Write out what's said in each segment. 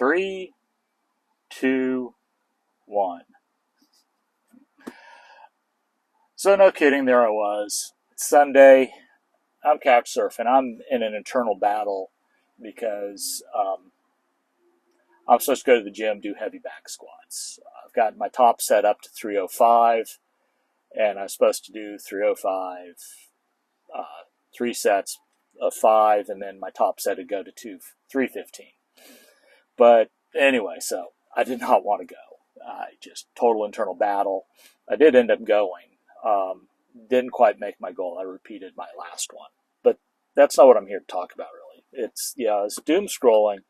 3, 2, 1. So no kidding, there I was. It's Sunday. I'm couch surfing. I'm in an internal battle because I'm supposed to go to the gym, do heavy back squats. I've got my top set up to 305, and I'm supposed to do 305, 3 sets of 5, and then my top set would go to 315. But anyway, so I did not want to go. Just total internal battle. I did end up going. Didn't quite make my goal. I repeated my last one. But that's not what I'm here to talk about, really. It's doom scrolling.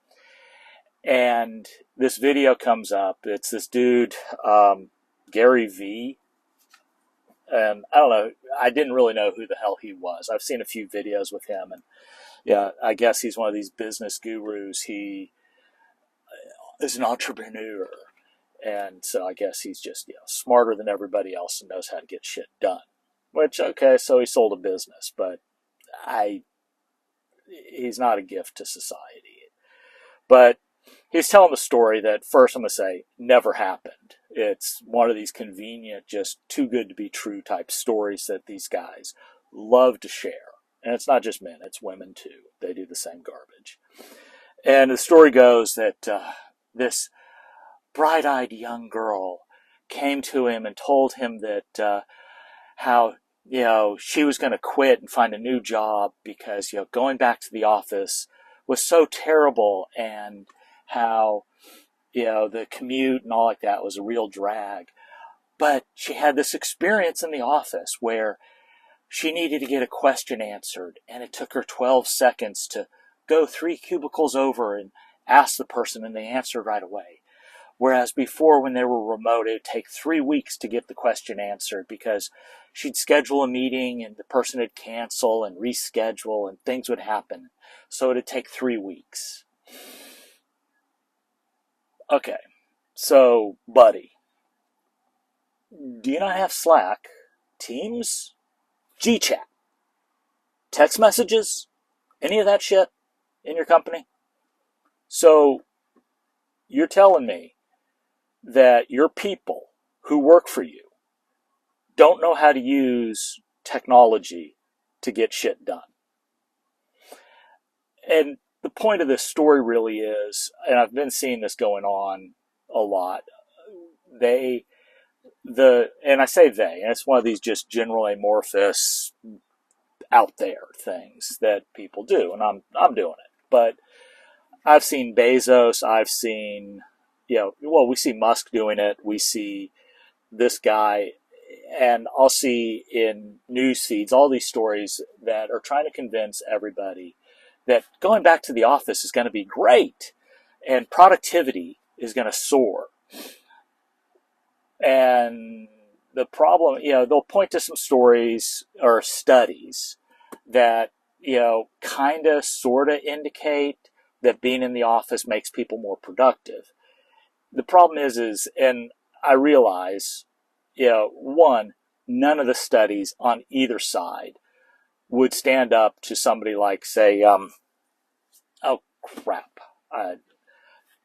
And this video comes up. It's this dude, Gary V. And I don't know. I didn't really know who the hell he was. I've seen a few videos with him. And yeah, I guess he's one of these business gurus. He is an entrepreneur. And so I guess he's just smarter than everybody else and knows how to get shit done. Which, okay, so he sold a business, but he's not a gift to society. But he's telling the story that, first I'm going to say, never happened. It's one of these convenient, just too good to be true type stories that these guys love to share. And it's not just men, it's women too. They do the same garbage. And the story goes that this bright-eyed young girl came to him and told him that how she was going to quit and find a new job because going back to the office was so terrible, and how the commute and all like that was a real drag. But she had this experience in the office where she needed to get a question answered, and it took her 12 seconds to go 3 cubicles over and ask the person, and they answered right away. Whereas before, when they were remote, it would take 3 weeks to get the question answered because she'd schedule a meeting and the person would cancel and reschedule and things would happen. So it'd take 3 weeks. Okay, so, buddy, do you not have Slack, Teams, GChat, text messages, any of that shit in your company? So you're telling me that your people who work for you don't know how to use technology to get shit done. And the point of this story really is, and I've been seeing this going on a lot, and I say they, and it's one of these just general amorphous out there things that people do, and I'm doing it. But I've seen Bezos, I've seen we see Musk doing it. We see this guy, and I'll see in news feeds all these stories that are trying to convince everybody that going back to the office is going to be great and productivity is going to soar. And the problem, they'll point to some stories or studies that, kind of, sort of indicate that being in the office makes people more productive. The problem is, and I realize, one, none of the studies on either side would stand up to somebody like, say,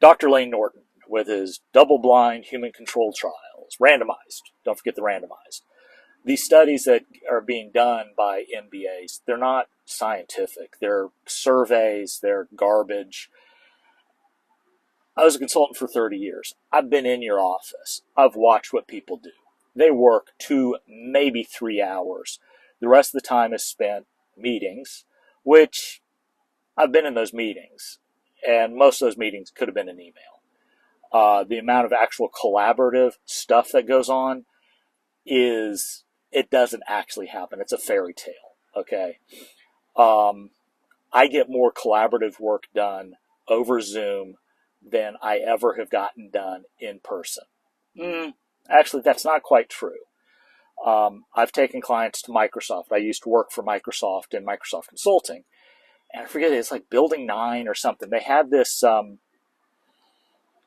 Dr. Lane Norton with his double-blind human-controlled trials, randomized. Don't forget the randomized. These studies that are being done by MBAs, they're not scientific. They're surveys. They're garbage. I was a consultant for 30 years. I've been in your office. I've watched what people do. They work 2, maybe 3 hours. The rest of the time is spent meetings, which I've been in those meetings, and most of those meetings could have been an email. The amount of actual collaborative stuff that goes on it doesn't actually happen. It's a fairy tale, okay? I get more collaborative work done over Zoom than I ever have gotten done in person. Actually, that's not quite true. I've taken clients to Microsoft. I used to work for Microsoft in Microsoft Consulting. And I forget, it's like Building 9 or something. They had this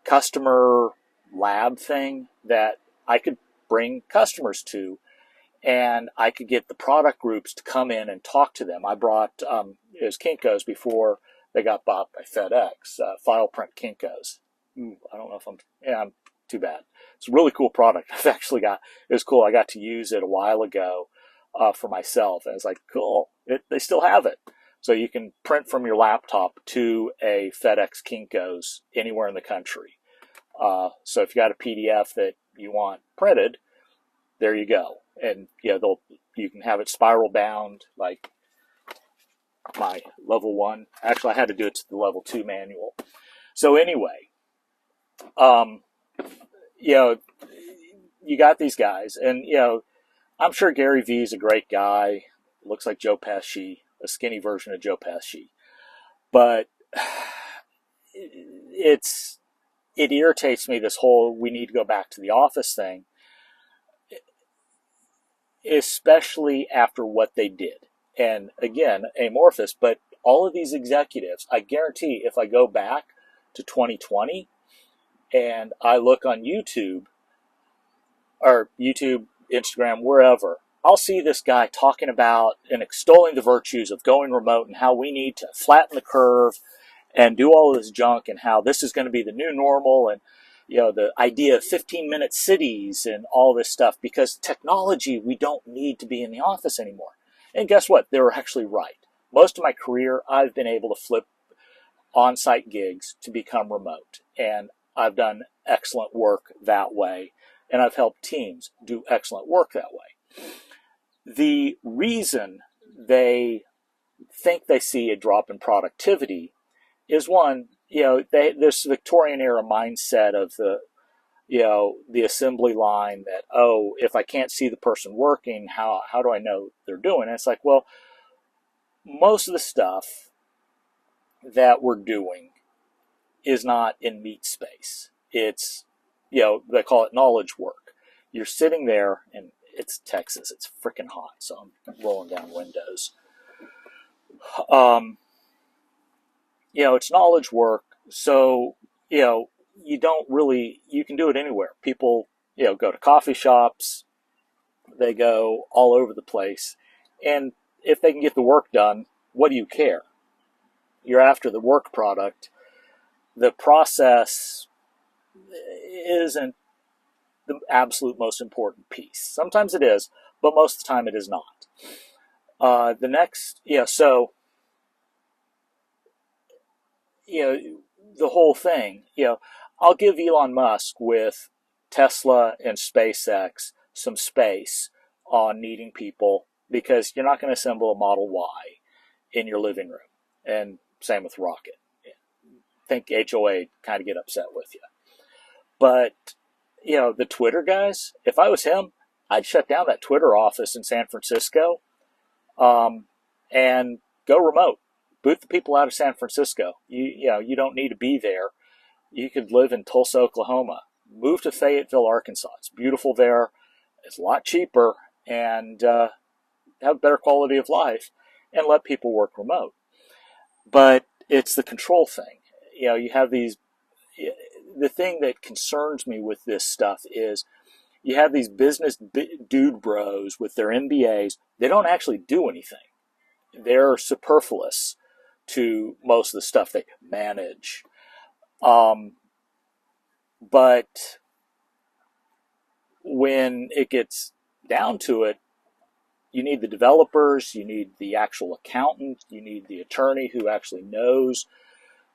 customer lab thing that I could bring customers to, and I could get the product groups to come in and talk to them. I brought, it was Kinko's before they got bought by FedEx, file print Kinko's. I don't know if I'm too bad. It's a really cool product. It was cool. I got to use it a while ago for myself. And it's like, cool. They still have it. So you can print from your laptop to a FedEx Kinko's anywhere in the country. So if you got a PDF that you want printed, there you go. And you can have it spiral bound, like my level 1. Actually, I had to do it to the level 2 manual. So anyway, you got these guys, and I'm sure Gary Vee is a great guy. Looks like Joe Pesci, a skinny version of Joe Pesci, but it irritates me, this whole we need to go back to the office thing, especially after what they did. And again, amorphous, but all of these executives, I guarantee if I go back to 2020 and I look on YouTube, Instagram, wherever, I'll see this guy talking about and extolling the virtues of going remote and how we need to flatten the curve and do all of this junk and how this is going to be the new normal, and the idea of 15-minute cities and all this stuff, because technology, we don't need to be in the office anymore. And guess what? They were actually right. Most of my career, I've been able to flip on-site gigs to become remote, and I've done excellent work that way, and I've helped teams do excellent work that way. The reason they think they see a drop in productivity is, one, this Victorian era mindset of the assembly line that, oh, if I can't see the person working, how do I know they're doing? And it's like, well, most of the stuff that we're doing is not in meat space. It's, they call it knowledge work. You're sitting there, and it's Texas. It's freaking hot, so I'm rolling down windows. It's knowledge work. So, you can do it anywhere. People, go to coffee shops. They go all over the place. And if they can get the work done, what do you care? You're after the work product. The process isn't the absolute most important piece. Sometimes it is, but most of the time it is not. The whole thing, I'll give Elon Musk with Tesla and SpaceX some space on needing people, because you're not going to assemble a Model Y in your living room. And same with Rocket. I think HOA kind of get upset with you. But, the Twitter guys, if I was him, I'd shut down that Twitter office in San Francisco and go remote. Boot the people out of San Francisco. You don't need to be there. You could live in Tulsa, Oklahoma. Move to Fayetteville, Arkansas. It's beautiful there. It's a lot cheaper, and have better quality of life, and let people work remote. But it's the control thing. You have these. The thing that concerns me with this stuff is you have these business dude bros with their MBAs. They don't actually do anything. They're superfluous to most of the stuff they manage. But when it gets down to it, you need the developers, you need the actual accountant, you need the attorney who actually knows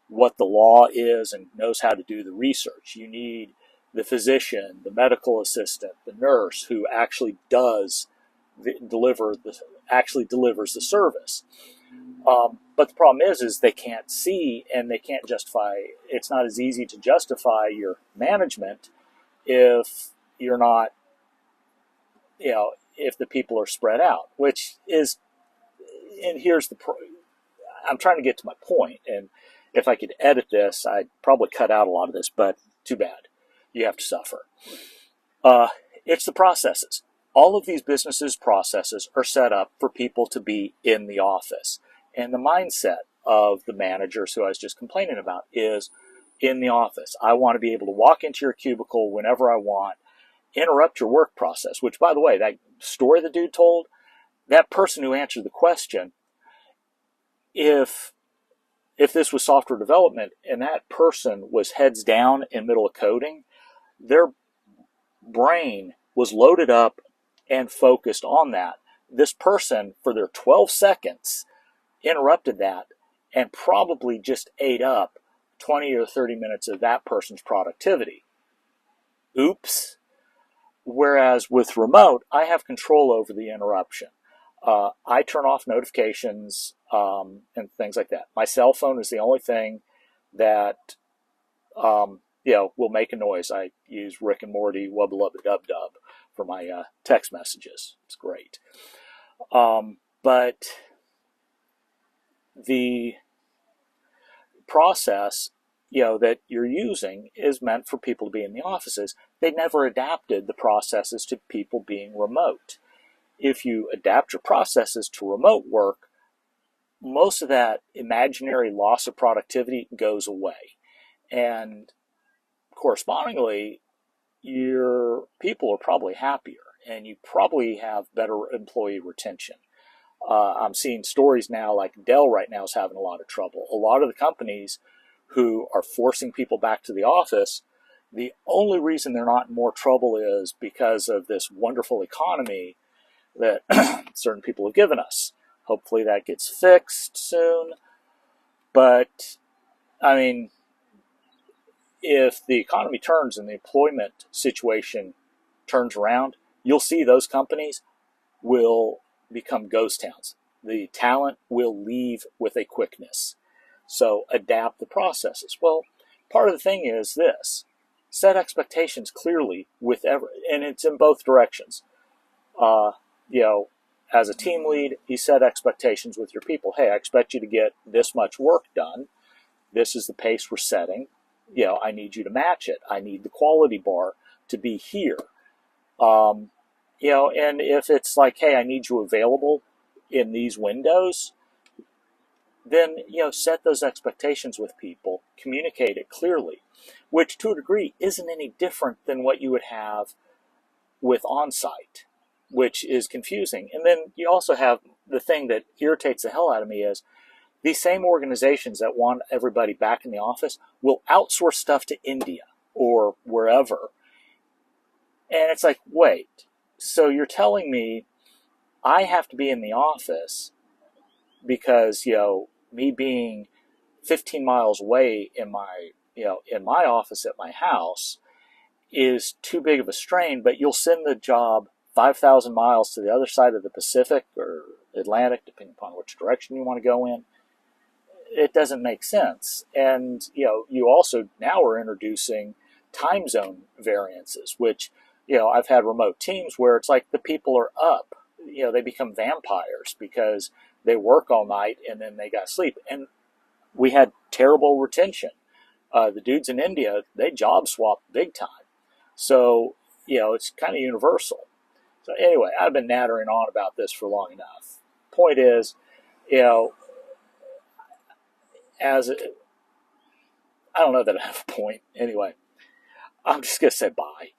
what the law is and knows how to do the research. You need the physician, the medical assistant, the nurse who actually delivers the service. But the problem is they can't see, and they can't justify. It's not as easy to justify your management if you're not, if the people are spread out, which is, and here's I'm trying to get to my point, and if I could edit this, I'd probably cut out a lot of this, but too bad. You have to suffer. It's the processes. All of these businesses' processes are set up for people to be in the office. And the mindset of the managers who I was just complaining about is in the office. I want to be able to walk into your cubicle whenever I want, interrupt your work process, which, by the way, that story the dude told, that person who answered the question, if if this was software development and that person was heads down in middle of coding, their brain was loaded up and focused on that. This person, for their 12 seconds, interrupted that and probably just ate up 20 or 30 minutes of that person's productivity. Oops. Whereas with remote, I have control over the interruption. I turn off notifications and things like that. My cell phone is the only thing that will make a noise. I use Rick and Morty wubba lubba dub dub for my text messages. It's great. But the process that you're using is meant for people to be in the offices. They never adapted the processes to people being remote. If you adapt your processes to remote work, most of that imaginary loss of productivity goes away. And correspondingly, your people are probably happier and you probably have better employee retention. I'm seeing stories now like Dell right now is having a lot of trouble. A lot of the companies who are forcing people back to the office, the only reason they're not in more trouble is because of this wonderful economy that certain people have given us. Hopefully that gets fixed soon. But, I mean, if the economy turns and the employment situation turns around, you'll see those companies will become ghost towns. The talent will leave with a quickness. So adapt the processes. Well, part of the thing is this. Set expectations clearly and it's in both directions. As a team lead, you set expectations with your people. Hey, I expect you to get this much work done. This is the pace we're setting. I need you to match it. I need the quality bar to be here. And if it's like, hey, I need you available in these windows, then, set those expectations with people, communicate it clearly, which to a degree isn't any different than what you would have with on-site, which is confusing. And then you also have the thing that irritates the hell out of me is these same organizations that want everybody back in the office will outsource stuff to India or wherever. And it's like, wait, so you're telling me I have to be in the office because, me being 15 miles away in my office at my house is too big of a strain, but you'll send the job 5,000 miles to the other side of the Pacific or Atlantic, depending upon which direction you want to go in. It doesn't make sense. And, you also now are introducing time zone variances, which, I've had remote teams where it's like the people are up, they become vampires because they work all night and then they got sleep. And we had terrible retention. The dudes in India, they job swap big time. So, it's kind of universal. So anyway, I've been nattering on about this for long enough. Point is, I don't know that I have a point. Anyway, I'm just going to say bye.